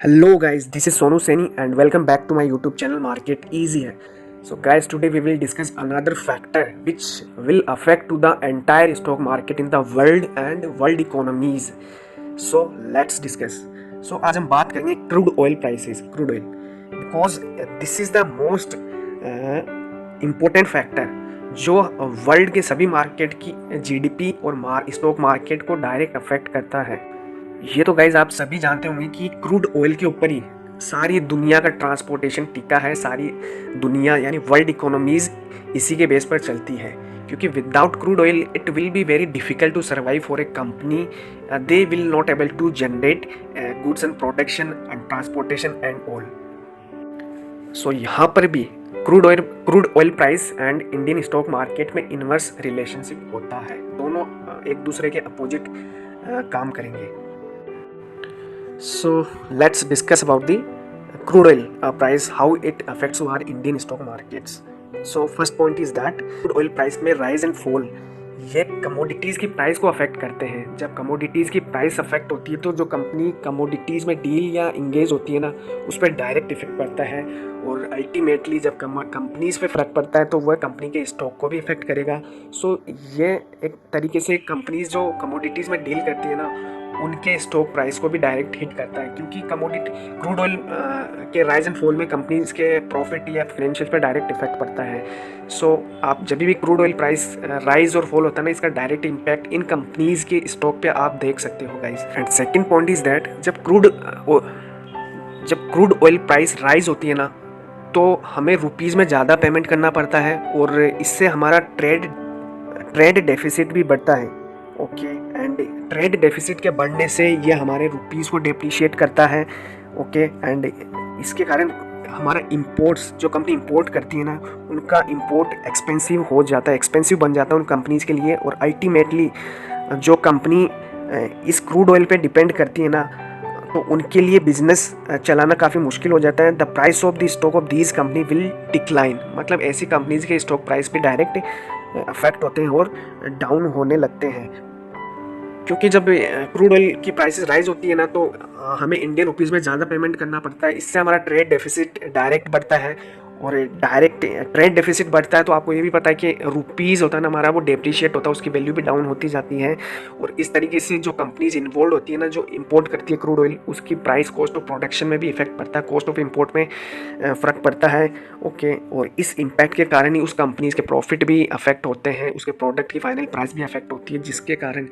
Hello guys, this is Sonu Seni and welcome back to my YouTube channel Market Easier. So guys, today we will discuss another factor which will affect to the entire stock market in the world and world economies. So let's discuss. So आज हम बात करेंगे crude oil prices, crude oil, because this is the most important factor जो world के सभी market की GDP और stock market को डायरेक्ट अफेक्ट करता है। ये तो गाइज आप सभी जानते होंगे कि क्रूड ऑयल के ऊपर ही सारी दुनिया का ट्रांसपोर्टेशन टिका है, सारी दुनिया यानी वर्ल्ड इकोनॉमीज इसी के बेस पर चलती है, क्योंकि without crude oil it will be very difficult to survive for a company. They will not able to generate goods and production and transportation and all. So यहाँ पर भी crude oil price and Indian stock market में inverse relationship होता है, दोनों एक दूसरे के अपोजिट काम करेंगे। So let's discuss about the crude oil price, how it affects our Indian stock markets. So first point is that crude oil price में rise and fall ये कमोडिटीज़ की प्राइस को अफेक्ट करते हैं। जब कमोडिटीज़ की प्राइस अफेक्ट होती है तो जो कंपनी कमोडिटीज़ में डील या इंगेज होती है ना, उस पर डायरेक्ट इफेक्ट पड़ता है, और अल्टीमेटली जब कंपनीज़ पे फ़र्क पड़ता है तो वह कंपनी के स्टॉक को भी इफेक्ट करेगा। सो ये एक तरीके से कंपनीज़ जो कमोडिटीज़ में डील करती है ना, उनके स्टॉक प्राइस को भी डायरेक्ट हिट करता है, क्योंकि कमोडिटी क्रूड ऑयल के राइज एंड फॉल में कंपनीज के प्रॉफिट या फाइनेंशियल पे डायरेक्ट इफेक्ट पड़ता है। सो आप जब भी क्रूड ऑयल प्राइस राइज और फॉल होता है ना, इसका डायरेक्ट इम्पैक्ट इन कंपनीज के स्टॉक पे आप देख सकते हो guys. And second point is that जब क्रूड ऑयल प्राइस राइज होती है ना, तो हमें रुपीज़ में ज़्यादा पेमेंट करना पड़ता है, और इससे हमारा ट्रेड डेफिसिट भी बढ़ता है। ओके, एंड ट्रेड डेफिसिट के बढ़ने से ये हमारे रुपीज़ को डेप्रिशिएट करता है। ओके, एंड इसके कारण हमारा इंपोर्ट्स, जो कंपनी इंपोर्ट करती है ना, उनका इंपोर्ट एक्सपेंसिव हो जाता है, एक्सपेंसिव बन जाता है उन कंपनीज़ के लिए, और अल्टीमेटली जो कंपनी इस क्रूड ऑयल पे डिपेंड करती है ना, तो उनके लिए बिजनेस चलाना काफ़ी मुश्किल हो जाता है। The price of the stock of these company will decline, मतलब ऐसी कंपनीज के स्टॉक प्राइस पे डायरेक्ट अफेक्ट होते हैं और डाउन होने लगते हैं, क्योंकि जब क्रूड ऑयल की प्राइसेस राइज होती है ना, तो हमें इंडियन रुपीज़ में ज़्यादा पेमेंट करना पड़ता है। इससे हमारा ट्रेड डेफिसिट डायरेक्ट बढ़ता है, और डायरेक्ट ट्रेड डेफिसिट बढ़ता है तो आपको ये भी पता है कि रुपीज़ होता है ना हमारा, वो डेप्रिशिएट होता है, उसकी वैल्यू भी डाउन होती जाती है। और इस तरीके से जो कंपनीज इन्वॉल्व होती है ना, जो इंपोर्ट करती है क्रूड ऑयल, उसकी प्राइस कॉस्ट ऑफ प्रोडक्शन में भी इफेक्ट पड़ता है, कॉस्ट ऑफ इंपोर्ट में फ़र्क पड़ता है। ओके, और इस इम्पैक्ट के कारण ही उस कंपनीज के प्रॉफिट भी अफेक्ट होते हैं, उसके प्रोडक्ट की फाइनल प्राइस भी अफेक्ट होती है, जिसके कारण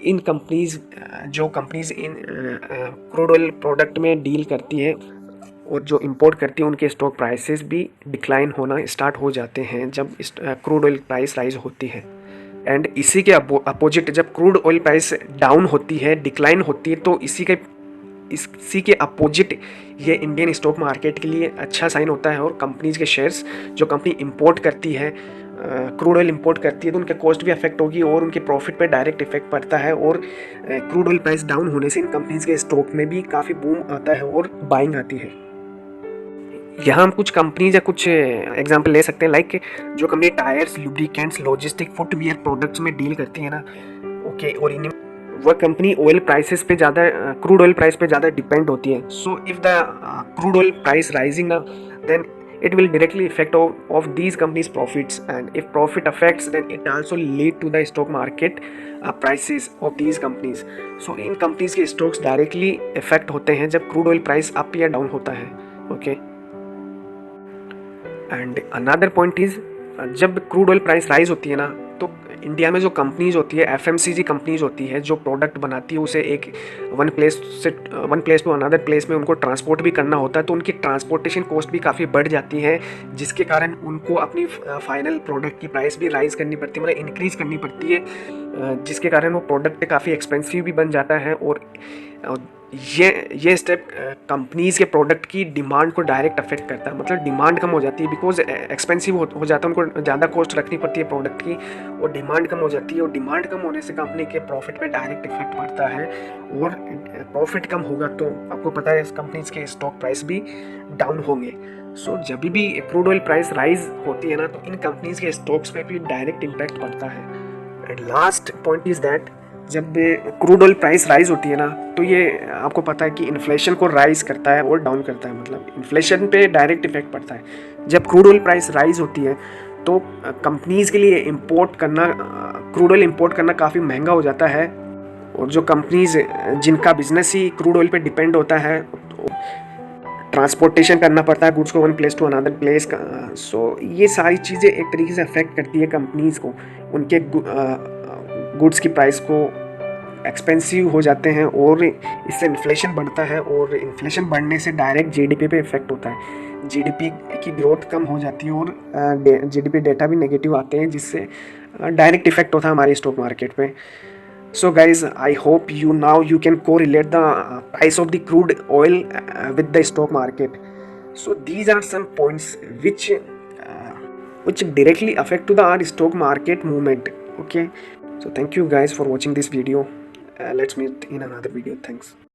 इन कंपनीज इन क्रूड ऑयल प्रोडक्ट में डील करती है और जो इंपोर्ट करती है, उनके स्टॉक प्राइसेस भी डिक्लाइन होना स्टार्ट हो जाते हैं जब क्रूड ऑयल प्राइस राइज होती है। एंड इसी के अपोजिट जब क्रूड ऑयल प्राइस डाउन होती है, डिक्लाइन होती है, तो इसी के अपोजिट ये इंडियन स्टॉक मार्केट के लिए अच्छा साइन होता है, और कंपनीज के शेयर्स, जो कंपनी इंपोर्ट करती है क्रूड ऑयल इंपोर्ट करती है, तो उनके कॉस्ट भी अफेक्ट होगी और उनके प्रॉफिट पे डायरेक्ट इफेक्ट पड़ता है, और क्रूड ऑयल प्राइस डाउन होने से इन कंपनीज के स्टॉक में भी काफ़ी बूम आता है और बाइंग आती है। यहाँ हम कुछ कंपनीज या कुछ एग्जांपल ले सकते हैं, लाइक जो company tyres, lubricants, logistic, footwear products में डील करती है ना, ओके, और इन वह कंपनी ऑयल प्राइसेस पे ज़्यादा, क्रूड ऑयल प्राइस पे ज़्यादा डिपेंड होती है। So if the crude oil price rising ना, then it will directly affect of these companies profits, and if profit affects then it also lead to the stock market prices of these companies. so in companies के stocks directly affect होते हैं जब crude oil price up या down होता है। okay, and another point is जब crude oil price rise होती है ना, तो इंडिया में जो कंपनीज होती है, एफएमसीजी कंपनीज होती है, जो प्रोडक्ट बनाती है, उसे एक one place to another place में उनको ट्रांसपोर्ट भी करना होता है, तो उनकी ट्रांसपोर्टेशन कॉस्ट भी काफ़ी बढ़ जाती है, जिसके कारण उनको अपनी फाइनल प्रोडक्ट की प्राइस भी राइज करनी पड़ती है, मतलब इंक्रीज करनी पड़ती है, जिसके कारण वो प्रोडक्ट काफ़ी एक्सपेंसिव भी बन जाता है। और ये स्टेप कंपनीज के प्रोडक्ट की डिमांड को डायरेक्ट अफेक्ट करता है, मतलब डिमांड कम हो जाती है, बिकॉज एक्सपेंसिव हो जाता है, उनको ज़्यादा कॉस्ट रखनी पड़ती है प्रोडक्ट की, और डिमांड कम हो जाती है, और डिमांड कम होने से कंपनी के प्रॉफिट पे डायरेक्ट इफेक्ट पड़ता है, और प्रॉफिट कम होगा तो आपको पता है कंपनीज के स्टॉक प्राइस भी डाउन होंगे। सो जब भी क्रूड ऑयल प्राइस राइज होती है ना, तो इन कंपनीज के स्टॉक्स पे भी डायरेक्ट इम्पैक्ट पड़ता है। And last point is that जब क्रूड ऑयल प्राइस राइज होती है ना, तो ये आपको पता है कि इन्फ्लेशन को राइज करता है और डाउन करता है, मतलब इन्फ्लेशन पे डायरेक्ट इफेक्ट पड़ता है। जब क्रूड ऑयल प्राइस राइज होती है तो कंपनीज़ के लिए इंपोर्ट करना, क्रूड ऑयल इंपोर्ट करना काफ़ी महंगा हो जाता है। और जो कंपनीज़ जिनका बिजनेस ही क्रूड ऑयल पे डिपेंड होता है, ट्रांसपोर्टेशन करना पड़ता है गुड्स को one place to another place का। सो ये सारी चीज़ें एक तरीके से अफेक्ट करती है कंपनीज़ को, उनके गुड्स की प्राइस को एक्सपेंसिव हो जाते हैं और इससे इन्फ्लेशन बढ़ता है, और इन्फ्लेशन बढ़ने से डायरेक्ट जीडीपी पे इफेक्ट होता है। जीडीपी की ग्रोथ कम हो जाती है और जीडीपी डेटा भी नेगेटिव आते हैं, जिससे डायरेक्ट इफेक्ट होता है हमारे स्टॉक मार्केट पे। So guys, I hope you can correlate the price of the crude oil with the stock market. So these are some points which directly affect to the our stock market movement. Okay. So thank you guys for watching this video. Let's meet in another video. Thanks.